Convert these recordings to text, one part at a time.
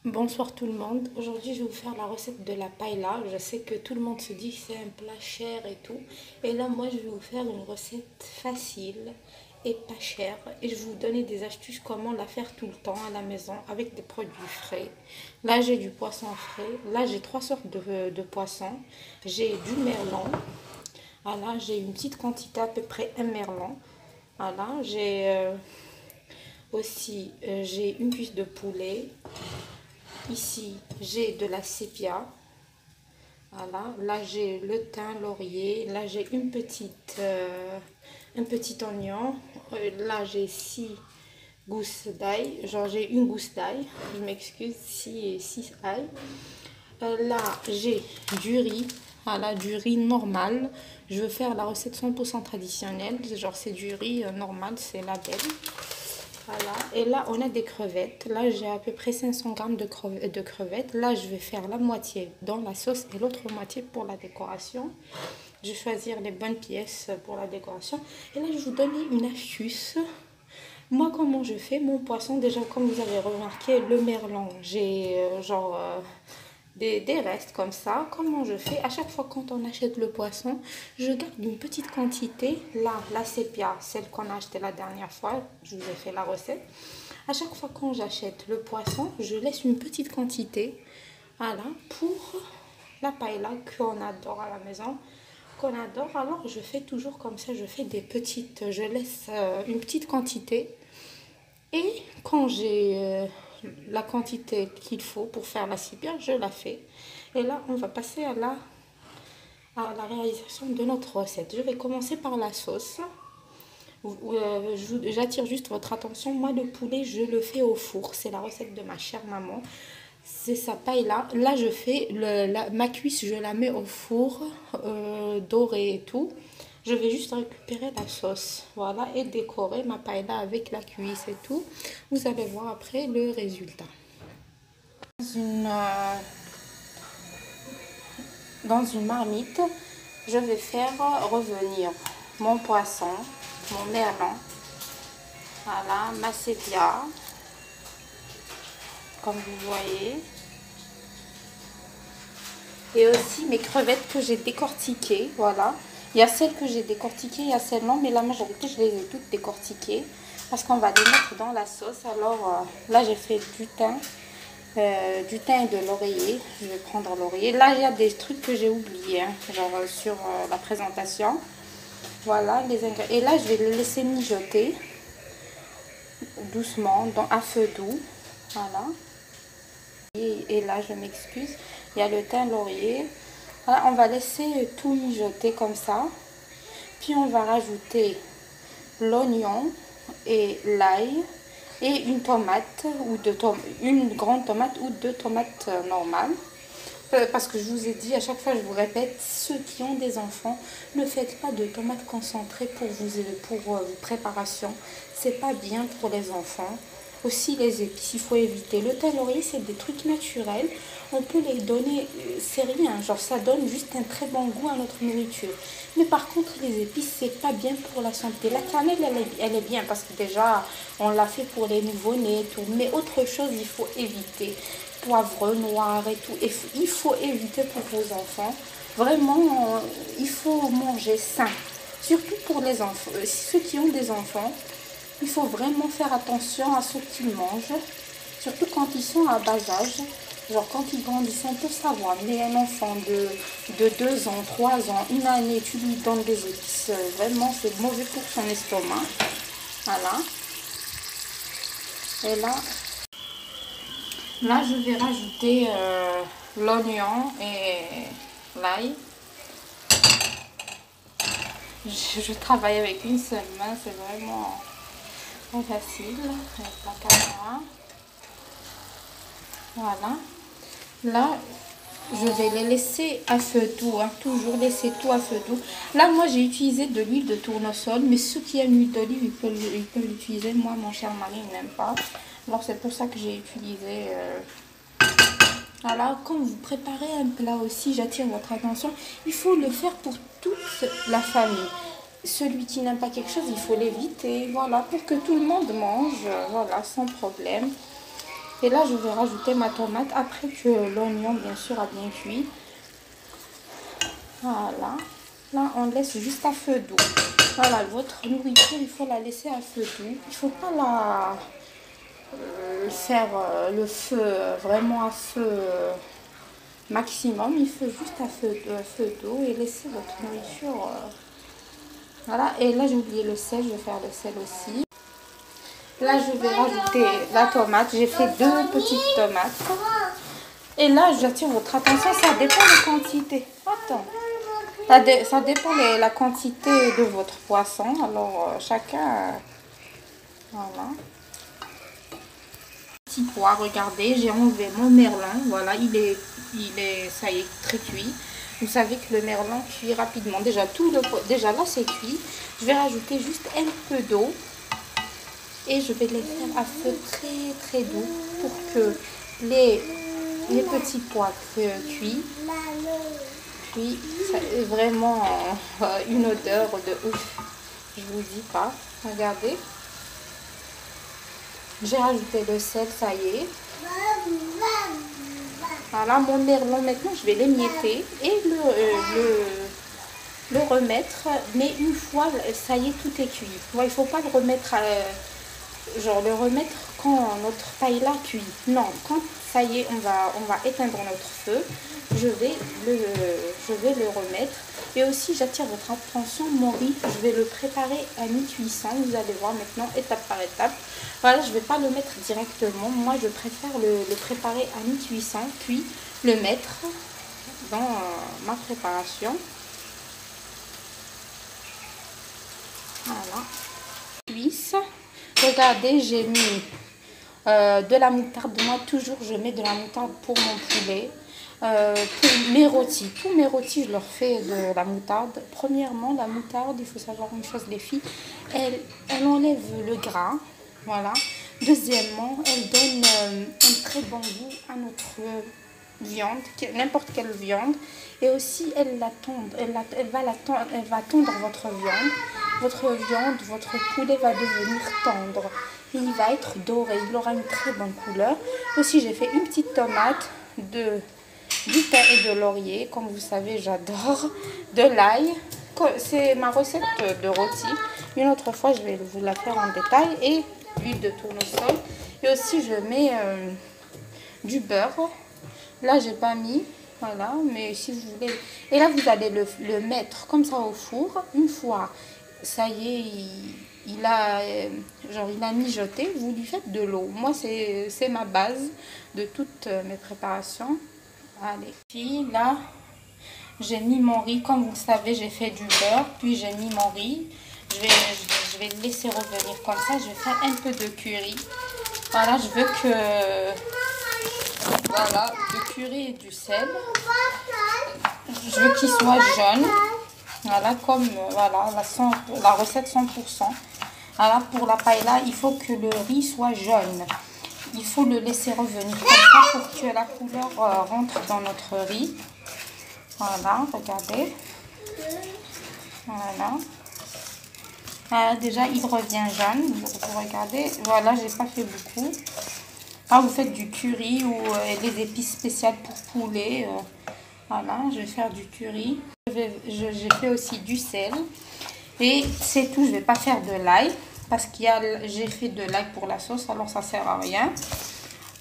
Bonsoir tout le monde. Aujourd'hui, je vais vous faire la recette de la paella. Je sais que tout le monde se dit que c'est un plat cher et tout. Et là, moi, je vais vous faire une recette facile et pas chère. Et je vais vous donner des astuces comment la faire tout le temps à la maison avec des produits frais. Là, j'ai du poisson frais. Là, j'ai trois sortes de poissons. J'ai du merlan. Voilà, j'ai une petite quantité, à peu près un merlan. Voilà, j'ai une cuisse de poulet. Ici, j'ai de la sépia. Voilà. Là, j'ai le thym, laurier. Là, j'ai un petit oignon. Là, j'ai 6 gousses d'ail. Genre, j'ai une gousse d'ail. Je m'excuse, 6 ail. Là, j'ai du riz. Voilà, du riz normal. Je veux faire la recette 100% traditionnelle. Genre, c'est du riz normal, c'est la belle. Voilà, et là on a des crevettes. Là j'ai à peu près 500 grammes de crevettes. Là je vais faire la moitié dans la sauce et l'autre moitié pour la décoration. Je vais choisir les bonnes pièces pour la décoration. Et là je vais vous donner une astuce. Moi comment je fais mon poisson, déjà comme vous avez remarqué, le merlan, j'ai des restes comme ça. Comment je fais? À chaque fois quand on achète le poisson, je garde une petite quantité. Là, la sépia, celle qu'on a acheté la dernière fois, je vous ai fait la recette. À chaque fois quand j'achète le poisson, je laisse une petite quantité. Voilà, pour la paella qu'on adore à la maison. Qu'on adore, alors je fais toujours comme ça, je fais des petites, je laisse une petite quantité. Et quand j'ai la quantité qu'il faut pour faire la sépia, je la fais. Et là, on va passer à la réalisation de notre recette. Je vais commencer par la sauce. J'attire juste votre attention. Moi, le poulet, je le fais au four. C'est la recette de ma chère maman. C'est sa paille là. Là, je fais ma cuisse, je la mets au four, dorée et tout. Je vais juste récupérer la sauce, voilà, et décorer ma paella avec la cuisse et tout. Vous allez voir après le résultat. Dans une marmite, je vais faire revenir mon poisson, mon merlan, voilà, ma sépia, comme vous voyez. Et aussi mes crevettes que j'ai décortiquées, voilà. Il y a celles que j'ai décortiquées, il y a celles non, mais la majorité je les ai toutes décortiquées parce qu'on va les mettre dans la sauce. Alors là j'ai fait du thym et de l'oreiller. Je vais prendre l'oreiller. Là il y a des trucs que j'ai oubliés, hein, genre sur la présentation. Voilà les ingrédients. Et là je vais le laisser mijoter doucement à feu doux. Voilà. Et là je m'excuse, il y a le thym, laurier. Voilà, on va laisser tout mijoter comme ça. Puis on va rajouter l'oignon et l'ail et une tomate ou une grande tomate ou deux tomates normales. Parce que je vous ai dit, à chaque fois je vous répète, ceux qui ont des enfants, ne faites pas de tomates concentrées pour vos préparations. C'est pas bien pour les enfants. Aussi les épices, il faut éviter. Le thym, laurier, c'est des trucs naturels. On peut les donner, c'est rien, genre ça donne juste un très bon goût à notre nourriture. Mais par contre, les épices, c'est pas bien pour la santé. La cannelle, elle est bien parce que déjà, on l'a fait pour les nouveau-nés et tout. Mais autre chose, il faut éviter. Poivre noir et tout. Et il faut éviter pour vos enfants. Vraiment, il faut manger sain. Surtout pour les enfants, ceux qui ont des enfants. Il faut vraiment faire attention à ce qu'ils mangent, surtout quand ils sont à bas âge. Genre quand ils grandissent, on peut savoir. Mais un enfant de 2 ans, 3 ans, une année, tu lui donnes des épices, vraiment c'est mauvais pour son estomac. Voilà. Et là je vais rajouter l'oignon et l'ail. Je travaille avec une seule main, c'est vraiment pas facile avec la caméra. Voilà. Là, je vais les laisser à feu doux, hein, toujours laisser tout à feu doux. Là, moi, j'ai utilisé de l'huile de tournesol, mais ceux qui aiment l'huile d'olive, ils peuvent l'utiliser. Moi, mon cher mari, il n'aime pas. Alors, c'est pour ça que j'ai utilisé... Alors, quand vous préparez un plat aussi, j'attire votre attention, il faut le faire pour toute la famille. Celui qui n'aime pas quelque chose, il faut l'éviter, voilà, pour que tout le monde mange, voilà, sans problème. Et là, je vais rajouter ma tomate après que l'oignon, bien sûr, a bien cuit. Voilà. Là, on laisse juste à feu doux. Voilà, votre nourriture, il faut la laisser à feu doux. Il ne faut pas la faire le feu vraiment à feu maximum. Il faut juste à feu doux et laisser votre nourriture. Voilà, et là, j'ai oublié le sel. Je vais faire le sel aussi. Là, je vais rajouter la tomate. J'ai fait 2 petites tomates. Et là, j'attire votre attention, ça dépend de la quantité. Attends. Ça dépend de la quantité de votre poisson. Alors, chacun... voilà. Petit pois, regardez, j'ai enlevé mon merlan. Voilà, ça y est, très cuit. Vous savez que le merlan cuit rapidement. Déjà là, c'est cuit. Je vais rajouter juste un peu d'eau. Et je vais les faire à feu très très doux pour que les petits pois cuits. Puis ça est vraiment une odeur de ouf. Je vous dis pas. Regardez. J'ai rajouté le sel, ça y est. Voilà mon merlan. Maintenant, je vais l'émietter et le remettre. Mais une fois, ça y est, tout est cuit. Il ne faut pas le remettre le remettre quand notre paella cuit. Non, quand ça y est, on va éteindre notre feu. Je vais le remettre. Et aussi, j'attire votre attention, mon riz, je vais le préparer à mi-cuisson. Vous allez voir maintenant, étape par étape. Voilà, je ne vais pas le mettre directement. Moi, je préfère le préparer à mi-cuisson, puis le mettre dans ma préparation. Voilà. Cuisse. Regardez, j'ai mis de la moutarde. Moi, toujours, je mets de la moutarde pour mon poulet. Pour mes rôtis, tous mes rôtis, je leur fais de la moutarde. Premièrement, la moutarde, il faut savoir une chose, les filles, elle enlève le gras. Voilà. Deuxièmement, elle donne un très bon goût à notre viande, n'importe quelle viande. Et aussi, elle va tondre votre viande. Votre poulet va devenir tendre. Il va être doré, il aura une très bonne couleur. Aussi, j'ai fait une petite tomate, du thym et de laurier. Comme vous savez, j'adore. De l'ail. C'est ma recette de rôti. Une autre fois, je vais vous la faire en détail. Et l'huile de tournesol. Et aussi, je mets du beurre. Là, j'ai pas mis. Voilà, mais si vous voulez... Et là, vous allez le mettre comme ça au four. Une fois, ça y est, il a mijoté, vous lui faites de l'eau. Moi, c'est ma base de toutes mes préparations. Allez, puis là, j'ai mis mon riz. Comme vous le savez, j'ai fait du beurre, puis j'ai mis mon riz. Je vais le laisser revenir comme ça. Je vais faire un peu de curry. Voilà, je veux que... Voilà, du curry et du sel. Je veux qu'il soit jaune. Voilà, comme voilà, la recette 100%. Voilà, pour la paella, il faut que le riz soit jaune. Il faut le laisser revenir comme ça pour que la couleur rentre dans notre riz. Voilà, regardez. Voilà. Voilà, déjà, il revient jaune. Vous regardez. Voilà, j'ai pas fait beaucoup. Ah, vous faites du curry ou des épices spéciales pour poulet. Voilà, je vais faire du curry. J'ai fait aussi du sel. Et c'est tout, je ne vais pas faire de l'ail. Parce que j'ai fait de l'ail pour la sauce, alors ça ne sert à rien.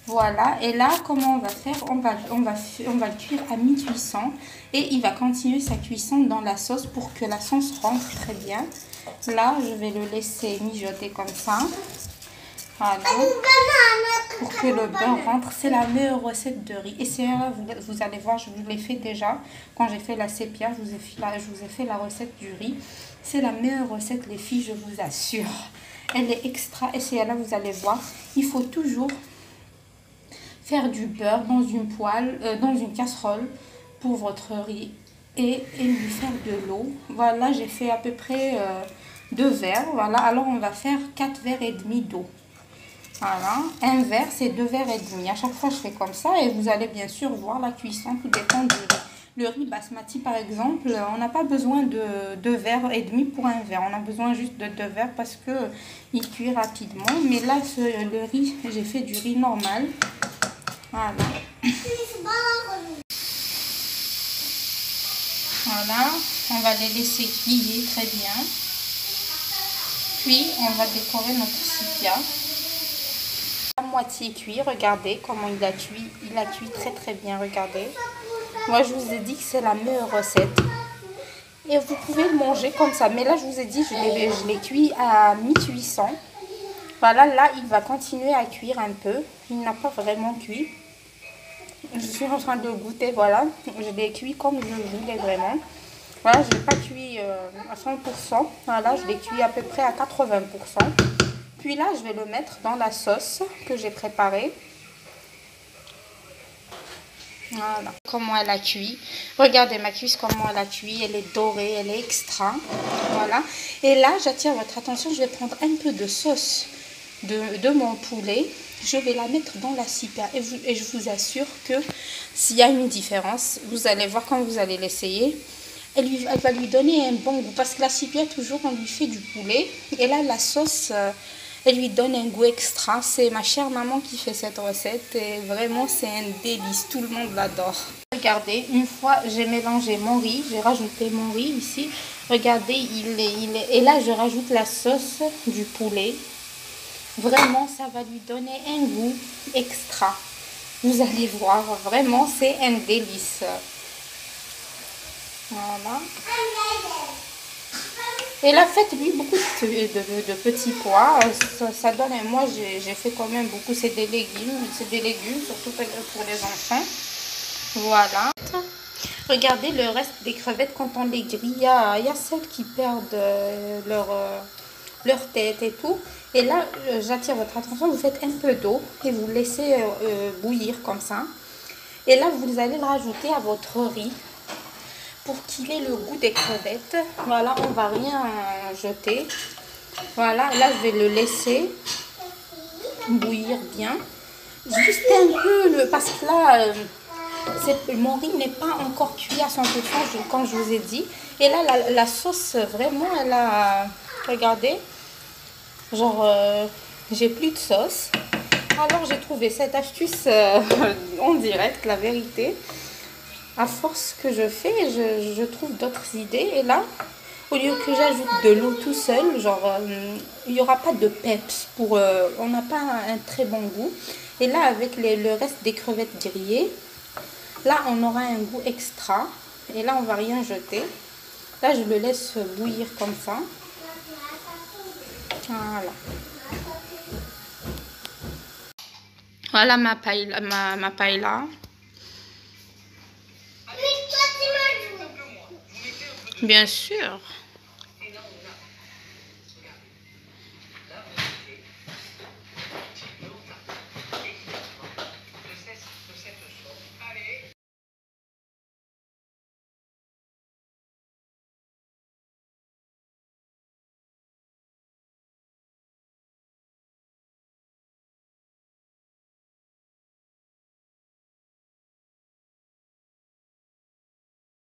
Voilà, et là, comment on va faire? On va le cuire à mi-cuisson. Et il va continuer sa cuisson dans la sauce pour que la sauce rentre très bien. Là, je vais le laisser mijoter comme ça. Voilà, pour que le beurre rentre. C'est la meilleure recette de riz. Et c'est là, vous allez voir, je vous l'ai fait déjà. Quand j'ai fait la sépia, je vous ai fait la recette du riz. C'est la meilleure recette, les filles, je vous assure. Elle est extra. Et c'est là, vous allez voir. Il faut toujours faire du beurre dans une poêle, dans une casserole pour votre riz. Et lui faire de l'eau. Voilà, j'ai fait à peu près 2 verres. Voilà, alors on va faire 4 verres et demi d'eau. Voilà, un verre, c'est 2 verres et demi. À chaque fois, je fais comme ça et vous allez bien sûr voir la cuisson. Tout dépend du riz. Le riz basmati par exemple, on n'a pas besoin de 2,5 verres pour un verre. On a besoin juste de 2 verres parce que il cuit rapidement. Mais là, le riz, j'ai fait du riz normal. Voilà. Voilà, on va les laisser cuire très bien. Puis on va décorer notre sepia. À moitié cuit, regardez comment il a cuit. Il a cuit très très bien, regardez. Moi je vous ai dit que c'est la meilleure recette. Et vous pouvez le manger comme ça. Mais là je vous ai dit, je l'ai cuit à 1800. Voilà, là il va continuer à cuire un peu. Il n'a pas vraiment cuit. Je suis en train de goûter, voilà. Je l'ai cuit comme je voulais vraiment. Voilà, je ne l'ai pas cuit à 100%. Voilà, je l'ai cuit à peu près à 80%. Puis là, je vais le mettre dans la sauce que j'ai préparée. Voilà, comment elle a cuit. Regardez ma cuisse, comment elle a cuit. Elle est dorée, elle est extra. Voilà. Et là, j'attire votre attention. Je vais prendre un peu de sauce de mon poulet. Je vais la mettre dans la sepia. Et je vous assure que s'il y a une différence, vous allez voir quand vous allez l'essayer. Elle va lui donner un bon goût. Parce que la sepia, toujours, on lui fait du poulet. Et là, la sauce, elle lui donne un goût extra. C'est ma chère maman qui fait cette recette. Et vraiment, c'est un délice. Tout le monde l'adore. Regardez, une fois, j'ai mélangé mon riz. J'ai rajouté mon riz ici. Regardez, et là, je rajoute la sauce du poulet. Vraiment, ça va lui donner un goût extra. Vous allez voir, vraiment, c'est un délice. Voilà. Et là, faites-lui beaucoup de petits pois. Ça donne, moi, j'ai fait quand même beaucoup. C'est des légumes, surtout pour les enfants. Voilà. Regardez le reste des crevettes quand on les grille. Il y a celles qui perdent leur tête et tout. Et là, j'attire votre attention, vous faites un peu d'eau et vous laissez bouillir comme ça. Et là, vous allez le rajouter à votre riz pour qu'il ait le goût des crevettes. Voilà, on va rien jeter. Voilà, là, je vais le laisser bouillir bien. Juste un peu, parce que là, mon riz n'est pas encore cuit à 100%, comme je vous ai dit. Et là, la sauce, vraiment, elle a... Regardez. Genre, j'ai plus de sauce. Alors, j'ai trouvé cette astuce en direct, la vérité. À force que je fais, je trouve d'autres idées. Et là, au lieu que j'ajoute de l'eau tout seul, genre, il n'y aura pas de peps. On n'a pas un très bon goût. Et là, avec le reste des crevettes grillées, là, on aura un goût extra. Et là, on va rien jeter. Là, je le laisse bouillir comme ça. Voilà. Voilà ma paella. Bien sûr.